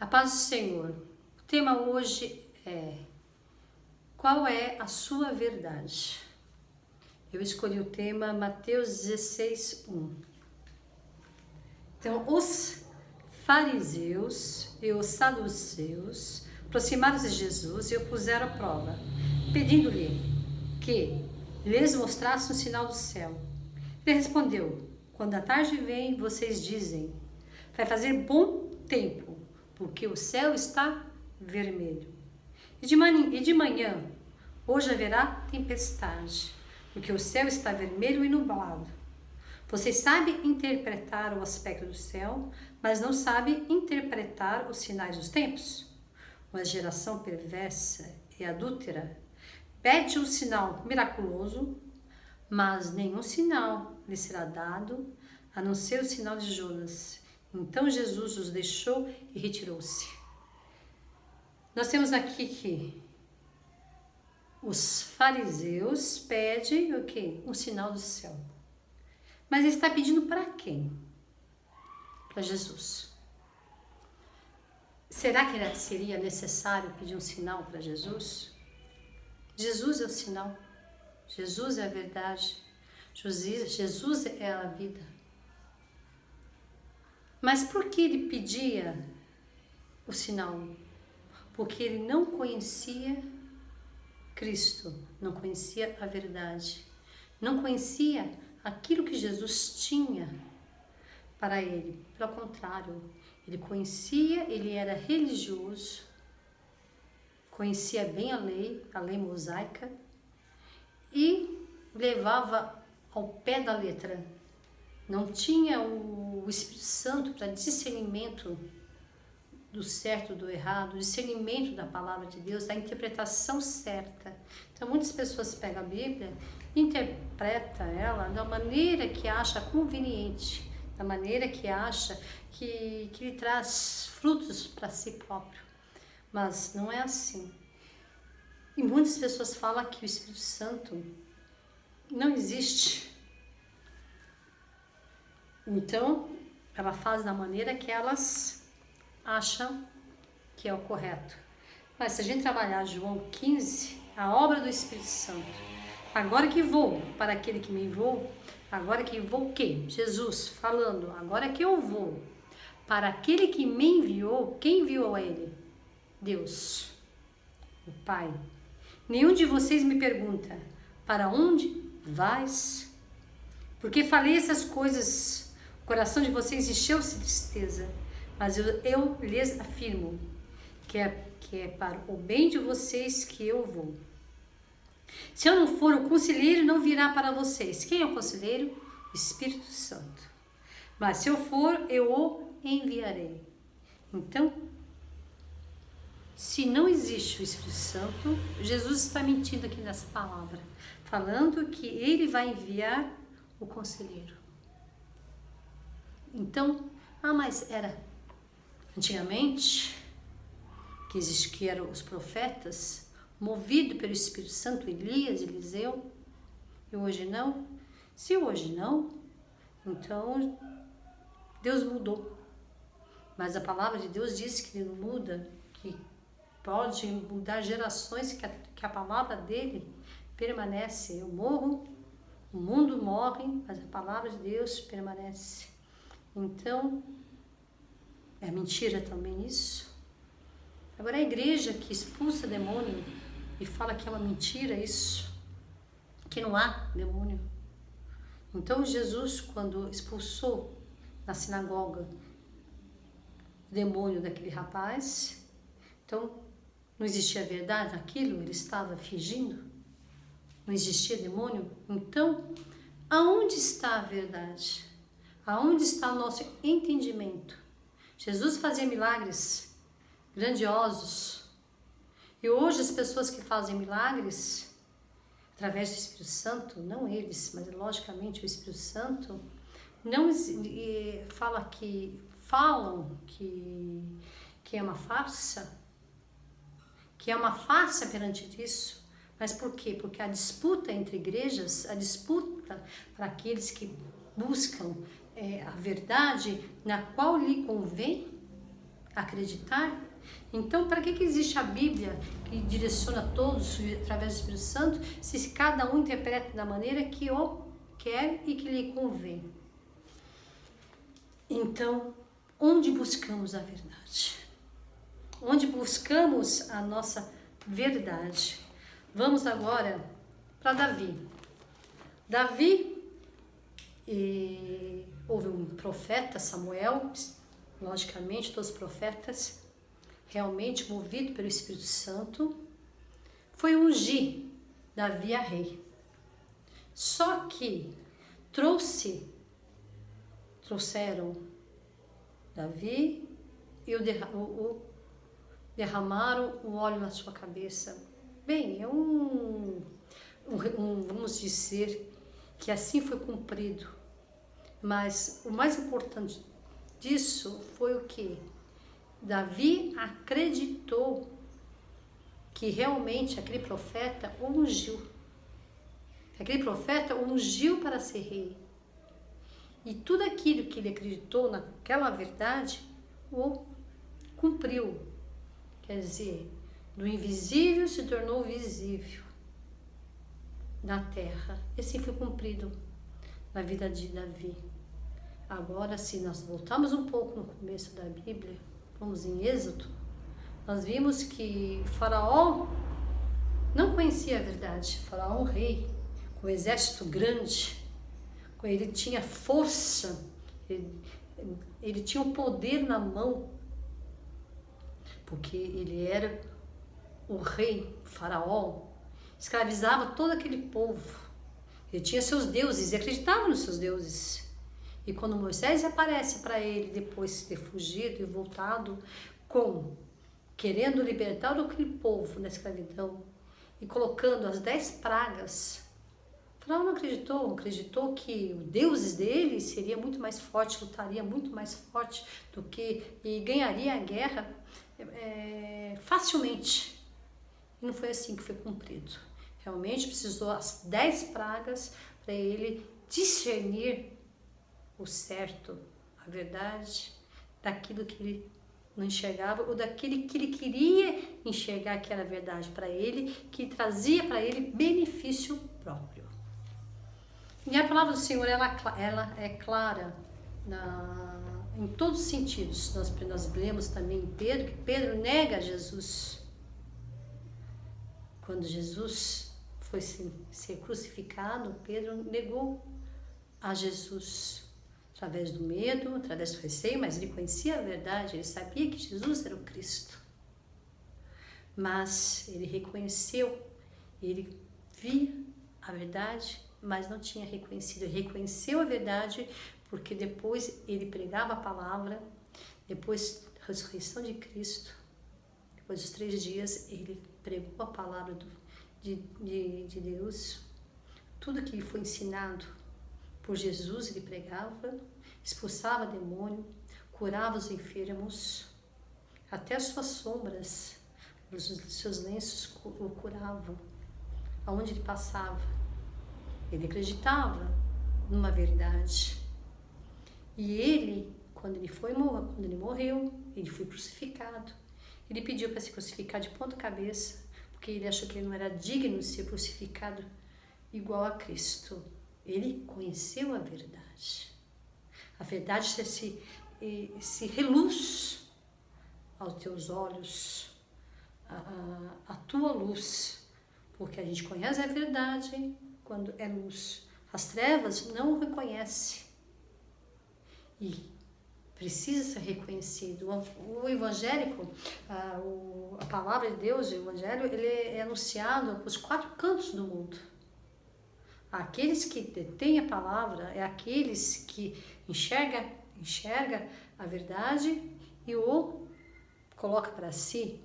A paz do Senhor. O tema hoje é: qual é a sua verdade? Eu escolhi o tema Mateus 16:1. Então, os fariseus e os saduceus aproximaram-se de Jesus e o puseram à prova, pedindo-lhe que lhes mostrasse um sinal do céu. Ele respondeu: quando a tarde vem, vocês dizem, vai fazer bom tempo, porque o céu está vermelho. E de manhã, hoje haverá tempestade, porque o céu está vermelho e nublado. Vocês sabem interpretar o aspecto do céu, mas não sabem interpretar os sinais dos tempos. Uma geração perversa e adúltera pede um sinal miraculoso, mas nenhum sinal lhe será dado, a não ser o sinal de Jonas. Então Jesus os deixou e retirou-se. Nós temos aqui que os fariseus pedem o quê? Um sinal do céu. Mas ele está pedindo para quem? Para Jesus. Será que seria necessário pedir um sinal para Jesus? Jesus é o sinal. Jesus é a verdade. Jesus é a vida. Mas por que ele pedia o sinal? Porque ele não conhecia Cristo, não conhecia a verdade, não conhecia aquilo que Jesus tinha para ele. Pelo contrário, ele conhecia, ele era religioso, conhecia bem a lei mosaica, e levava ao pé da letra. Não tinha o Espírito Santo para discernimento do certo, do errado, discernimento da palavra de Deus, da interpretação certa. Então, muitas pessoas pegam a Bíblia e interpretam ela da maneira que acha conveniente, da maneira que acha que lhe traz frutos para si próprio. Mas não é assim. E muitas pessoas falam que o Espírito Santo não existe. Então, ela faz da maneira que elas acham que é o correto. Mas se a gente trabalhar João 15, a obra do Espírito Santo, agora que vou para aquele que me enviou, agora que vou o quê? Jesus falando, agora que eu vou para aquele que me enviou, quem enviou a ele? Deus, o Pai. Nenhum de vocês me pergunta, para onde vais? Porque falei essas coisas, o coração de vocês encheu-se de tristeza, mas eu lhes afirmo que é para o bem de vocês que eu vou. Se eu não for, o conselheiro não virá para vocês. Quem é o conselheiro? O Espírito Santo. Mas se eu for, eu o enviarei. Então, se não existe o Espírito Santo, Jesus está mentindo aqui nessa palavra, falando que ele vai enviar o conselheiro. Então, mas era antigamente que eram os profetas, movidos pelo Espírito Santo, Elias, Eliseu, e hoje não? Se hoje não, então Deus mudou. Mas a palavra de Deus diz que ele não muda, que pode mudar gerações, que a palavra dele permanece. Eu morro, o mundo morre, mas a palavra de Deus permanece. Então, é mentira também isso? Agora, a igreja que expulsa demônio e fala que é uma mentira isso, que não há demônio. Então, Jesus, quando expulsou na sinagoga o demônio daquele rapaz, então, não existia verdade naquilo, ele estava fingindo, não existia demônio. Então, aonde está a verdade? Aonde está o nosso entendimento? Jesus fazia milagres grandiosos. E hoje as pessoas que fazem milagres através do Espírito Santo, não eles, mas logicamente o Espírito Santo, não falam que é uma farsa, perante isso. Mas por quê? Porque a disputa entre igrejas, a disputa para aqueles que buscam a verdade na qual lhe convém, acreditar. Então, para que existe a Bíblia que direciona todos através do Espírito Santo, se cada um interpreta da maneira que o quer e que lhe convém? Então, onde buscamos a verdade? Onde buscamos a nossa verdade? Vamos agora para Davi. Davi, houve um profeta, Samuel, logicamente todos os profetas, realmente movido pelo Espírito Santo, foi ungir Davi a rei. Só que trouxeram Davi e derramaram o óleo na sua cabeça. Bem, vamos dizer que assim foi cumprido. Mas o mais importante disso foi o que? Davi acreditou que realmente aquele profeta o ungiu. Aquele profeta o ungiu para ser rei. E tudo aquilo que ele acreditou naquela verdade, o cumpriu. Quer dizer, do invisível se tornou visível na terra. E assim foi cumprido na vida de Davi. Agora, se nós voltarmos um pouco no começo da Bíblia, vamos em Êxodo, nós vimos que Faraó não conhecia a verdade. Faraó, um rei, com um exército grande, ele tinha força, ele tinha o poder na mão, porque ele era o rei, Faraó, escravizava todo aquele povo. Ele tinha seus deuses e acreditava nos seus deuses. E quando Moisés aparece para ele, depois de ter fugido e voltado, querendo libertar aquele povo da escravidão e colocando as 10 pragas, Faraó não acreditou que os deuses dele seria muito mais forte, lutaria muito mais forte do que e ganharia a guerra facilmente. E não foi assim que foi cumprido. Realmente precisou as 10 pragas para ele discernir o certo, a verdade, daquilo que ele não enxergava ou daquele que ele queria enxergar que era verdade para ele, que trazia para ele benefício próprio. E a palavra do Senhor, ela é clara em todos os sentidos. Nós lemos também em Pedro, que Pedro nega Jesus. Quando Jesus foi ser crucificado, Pedro negou a Jesus. Através do medo, através do receio, mas ele conhecia a verdade, ele sabia que Jesus era o Cristo. Mas ele reconheceu, ele via a verdade, mas não tinha reconhecido. Ele reconheceu a verdade porque depois ele pregava a palavra, depois da ressurreição de Cristo, depois dos 3 dias, ele pregou a palavra de Deus. Tudo que lhe foi ensinado por Jesus, ele pregava, expulsava demônio, curava os enfermos, até as suas sombras, os seus lenços o curavam, aonde ele passava. Ele acreditava numa verdade. E ele, quando ele morreu, ele foi crucificado. Ele pediu para se crucificar de ponta cabeça, porque ele achou que ele não era digno de ser crucificado igual a Cristo. Ele conheceu a verdade. A verdade se reluz aos teus olhos, a tua luz, porque a gente conhece a verdade quando é luz. As trevas não o reconhecem e precisa ser reconhecido. O evangélico, a palavra de Deus, o evangelho, ele é anunciado para os 4 cantos do mundo. Aqueles que detêm a palavra é aqueles que enxerga a verdade e o coloca para si.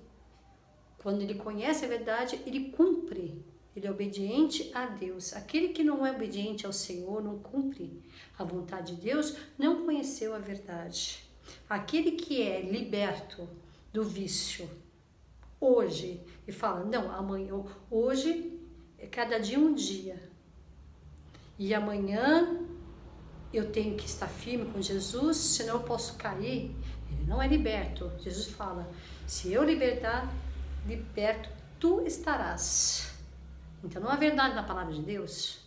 Quando ele conhece a verdade, ele cumpre. Ele é obediente a Deus. Aquele que não é obediente ao Senhor, não cumpre a vontade de Deus, não conheceu a verdade. Aquele que é liberto do vício hoje e fala, não, amanhã, hoje é cada dia um dia. E amanhã eu tenho que estar firme com Jesus, senão eu posso cair. Ele não é liberto. Jesus fala, se eu liberto, tu estarás. Então não é verdade na palavra de Deus.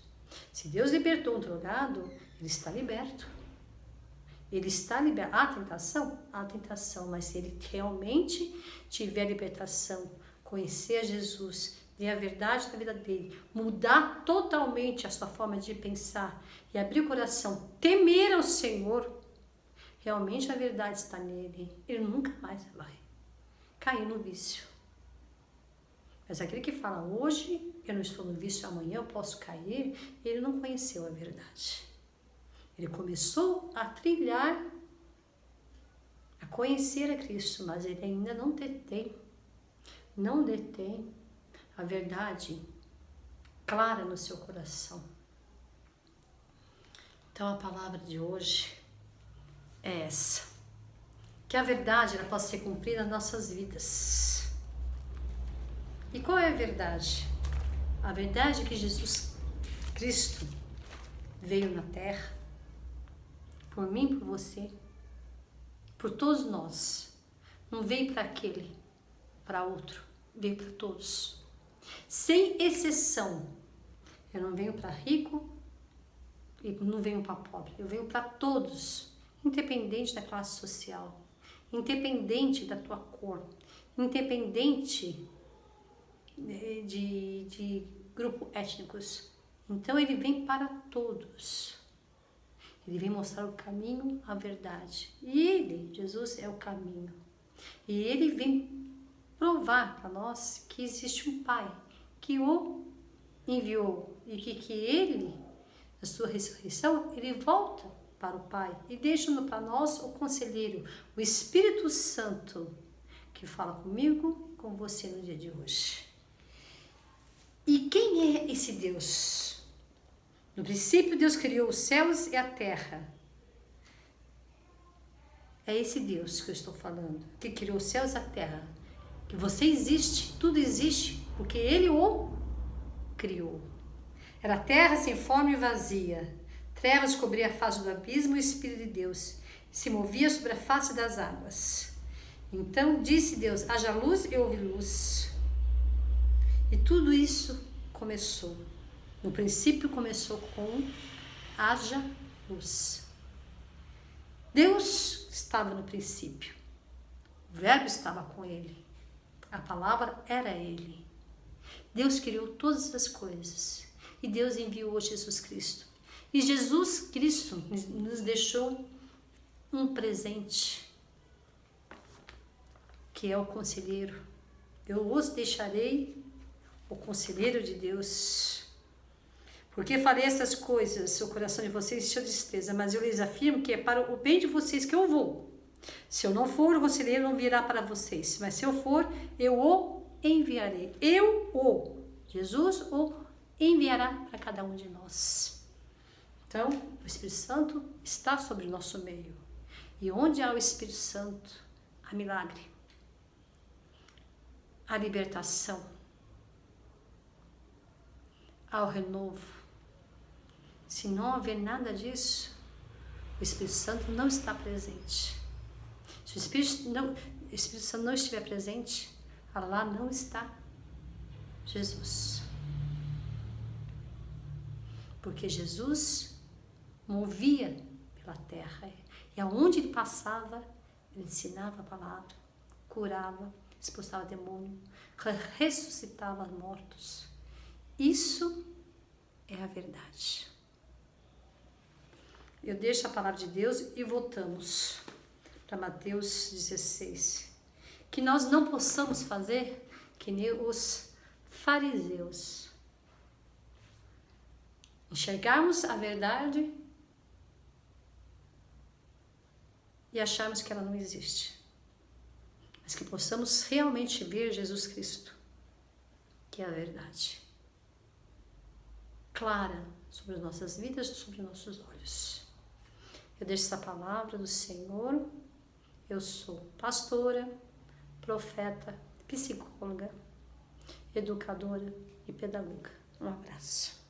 Se Deus libertou um drogado, ele está liberto. Ele está liberto. Há tentação? Há tentação, mas se ele realmente tiver libertação, conhecer a Jesus, ver a verdade da vida dele, mudar totalmente a sua forma de pensar e abrir o coração, temer ao Senhor, realmente a verdade está nele. Ele nunca mais vai cair no vício. Mas aquele que fala hoje, eu não estou no vício, amanhã eu posso cair, ele não conheceu a verdade. Ele começou a trilhar, a conhecer a Cristo, mas ele ainda não detém a verdade clara no seu coração. Então a palavra de hoje é essa, que a verdade ela possa ser cumprida nas nossas vidas. E qual é a verdade? A verdade é que Jesus Cristo veio na terra, por mim, por você, por todos nós. Não veio para aquele, para outro, veio para todos. Sem exceção. Eu não venho para rico e não venho para pobre. Eu venho para todos, independente da classe social, independente da tua cor, independente de grupos étnicos. Então ele vem para todos. Ele vem mostrar o caminho, a verdade. E ele, Jesus, é o caminho. E ele vem provar para nós que existe um Pai que o enviou e que ele, na sua ressurreição, ele volta para o Pai e deixa para nós o conselheiro, o Espírito Santo, que fala comigo e com você no dia de hoje. E quem é esse Deus? No princípio, Deus criou os céus e a terra. É esse Deus que eu estou falando, que criou os céus e a terra. Que você existe, tudo existe, porque Ele o criou. Era terra sem forma e vazia. Trevas cobriam a face do abismo e o Espírito de Deus se movia sobre a face das águas. Então disse Deus, haja luz e houve luz. E tudo isso começou. No princípio começou com haja luz. Deus estava no princípio. O verbo estava com ele. A palavra era ele. Deus criou todas as coisas. E Deus enviou Jesus Cristo. E Jesus Cristo nos deixou um presente, que é o conselheiro. Eu os deixarei o conselheiro de Deus. Porque falei essas coisas, o coração de vocês encheu de tristeza, mas eu lhes afirmo que é para o bem de vocês que eu vou. Se eu não for, o conselheiro não virá para vocês, mas se eu for, eu o enviarei. Jesus o enviará para cada um de nós. Então, o Espírito Santo está sobre o nosso meio. E onde há o Espírito Santo, há milagre, há libertação, há o renovo. Se não houver nada disso, o Espírito Santo não está presente. Se o Espírito Santo não estiver presente, lá não está Jesus. Porque Jesus movia pela terra. E aonde ele passava, ele ensinava a palavra, curava, expulsava demônio, ressuscitava mortos. Isso é a verdade. Eu deixo a palavra de Deus e voltamos para Mateus 16. Que nós não possamos fazer que nem os fariseus. Enxergarmos a verdade e acharmos que ela não existe. Mas que possamos realmente ver Jesus Cristo, que é a verdade. Clara sobre as nossas vidas, sobre os nossos olhos. Eu deixo essa palavra do Senhor. Eu sou pastora, profeta, psicóloga, educadora e pedagoga. Um abraço.